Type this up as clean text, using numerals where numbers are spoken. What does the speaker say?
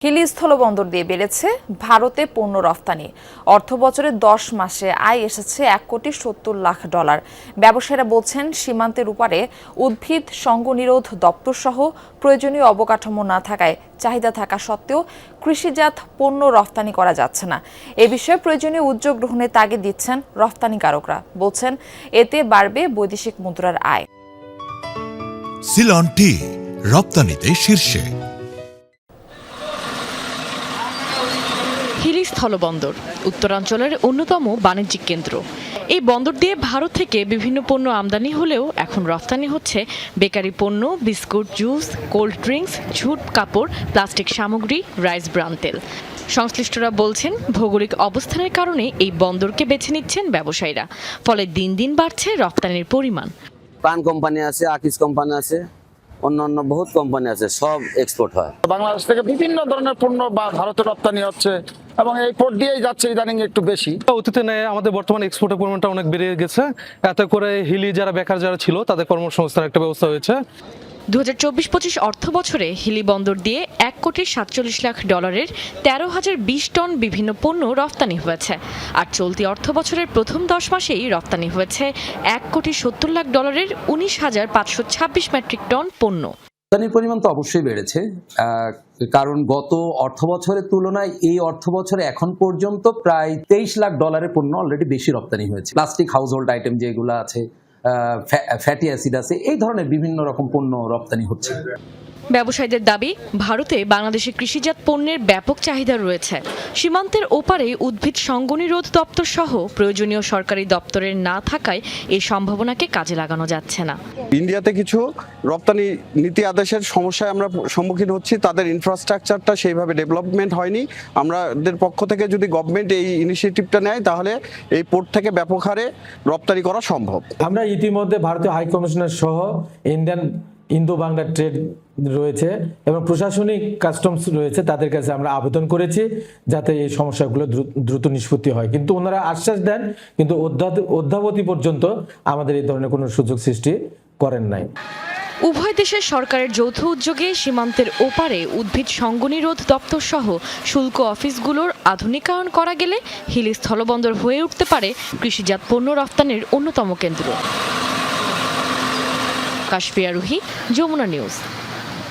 হিলি স্থলবন্দর দিয়ে বেড়েছে ভারতে পণ্য রফতানি। অর্থবছরে 10 মাসে আয় এসেছে $1,70,00,000। ব্যবসায়ীরা বলছেন, সীমান্তের উপারে উদ্ভিদ সঙ্গ নিরোধ দপ্তর সহ প্রয়োজনীয় অবকাঠামো না থাকায় চাহিদা থাকা সত্ত্বেও কৃষিজাত পণ্য রফতানি করা যাচ্ছে না। এ বিষয়ে প্রয়োজনীয় উদ্যোগ গ্রহণের তাগিদ দিচ্ছেন রফতানিকারকরা। বলছেন, এতে বাড়বে বৈদেশিক মুদ্রার আয়। সিলন টি রপ্তানিতে শীর্ষে। হিলি স্থলবন্দর উত্তরাঞ্চলের অন্যতম বাণিজ্যিক কেন্দ্র। এই বন্দর দিয়ে ভারত থেকে বিভিন্ন পণ্য আমদানি হলেও এখন রফতানি হচ্ছে বেকারি পণ্য, বিস্কুট, জুস, কোল্ড ড্রিঙ্কস, ঝুট কাপড়, প্লাস্টিক সামগ্রী, রাইস ব্রান তেল। সংশ্লিষ্টরা বলছেন, ভৌগোলিক অবস্থানের কারণে এই বন্দরকে বেছে নিচ্ছেন ব্যবসায়ীরা। ফলে দিন দিন বাড়ছে রফতানির পরিমাণ। পান কোম্পানি আছে, আকিস কোম্পানি আছে, অন্যান্য বহুত কোম্পানি আছে, সব এক্সপোর্ট হয়। বাংলাদেশ থেকে বিভিন্ন ধরনের পণ্য বা ভারতে রপ্তানি হচ্ছে এবং এই পোর্ট দিয়েই যাচ্ছে ইদানিং একটু বেশি। অতীতে নেয় আমাদের বর্তমানে এক্সপোর্টের পরিমাণটা অনেক বেড়ে গেছে। এতে করে হিলি যারা বেকার যারা ছিল তাদের কর্মসংস্থানের একটা ব্যবস্থা হয়েছে। 2024-25 অর্থ বছরে হিলি বন্দর দিয়ে $1,47,00,000 13,020 টন বিভিন্ন পণ্য রফতানি হয়েছে। আর চলতি অর্থ বছরের প্রথম 10 মাসেই রপ্তানি হয়েছে $1,70,00,000 19,526 মেট্রিক টন পণ্য। রপ্তানির পরিমাণ তো অবশ্যই বেড়েছে, কারণ গত অর্থ বছরের তুলনায় এই অর্থ বছরে এখন পর্যন্ত প্রায় $23,00,000 পণ্য অলরেডি বেশি রপ্তানি হয়েছে। প্লাস্টিক হাউসহোল্ড আইটেম যেগুলো আছে, ফ্যাটি অ্যাসিড আছে, এই ধরনের বিভিন্ন রকম পণ্য রপ্তানি হচ্ছে। ব্যবসায়ীদের দাবি, ভারতে বাংলাদেশের কৃষিজাত পণ্যের ব্যাপক চাহিদা রয়েছে। সীমান্তের ওপারে উদ্ভিদ সঙ্গ নিরোধ দপ্তর সহ প্রয়োজনীয় সরকারি দপ্তরের না থাকায় এই সম্ভাবনাকে কাজে লাগানো যাচ্ছে না। ইন্ডিয়াতে কিছু রপ্তানি নীতি আদেশের সমস্যায় আমরা সম্মুখীন হচ্ছি। তাদের ইনফ্রাস্ট্রাকচারটা সেইভাবে ডেভেলপমেন্ট হয়নি। আমাদের পক্ষ থেকে যদি গভর্নমেন্ট এই ইনিশিয়েটিভটা নেয়, তাহলে এই পোর্ট থেকে ব্যাপক হারে রপ্তানি করা সম্ভব। আমরা ইতিমধ্যে ভারতীয় হাই কমিশনার সহ ইন্দো বাংলা ট্রেড রয়েছে এবং প্রশাসনিক কাস্টমস রয়েছে, তাদের কাছে আমরা আবেদন করেছি যাতে এই সমস্যাগুলো দ্রুত নিষ্পত্তি হয়। কিন্তু ওনারা আশ্বাস দেন, কিন্তু অদ্যাবধি পর্যন্ত আমাদের এই ধরনের কোনো সুযোগ সৃষ্টি করেন নাই। উভয় দেশের সরকারের যৌথ উদ্যোগে সীমান্তের ওপারে উদ্ভিদ সঙ্গ নিরোধ দপ্তর সহ শুল্ক অফিসগুলোর আধুনিকায়ন করা গেলে হিলি স্থলবন্দর হয়ে উঠতে পারে কৃষিজাত পণ্য রফতানির অন্যতম কেন্দ্র। কাশফিয়া রুহি, যমুনা নিউজ।